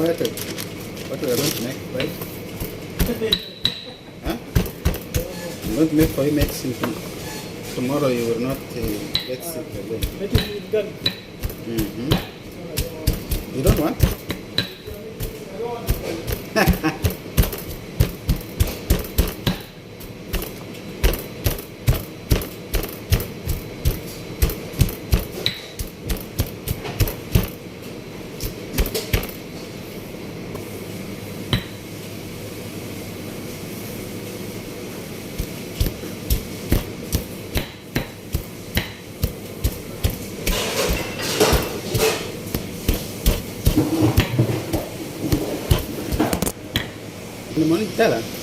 what we are going to make, right? Huh? I'm going to make for you medicine. Tomorrow you will not get sick again. Mm-hmm. You don't want? In the morning, tell her.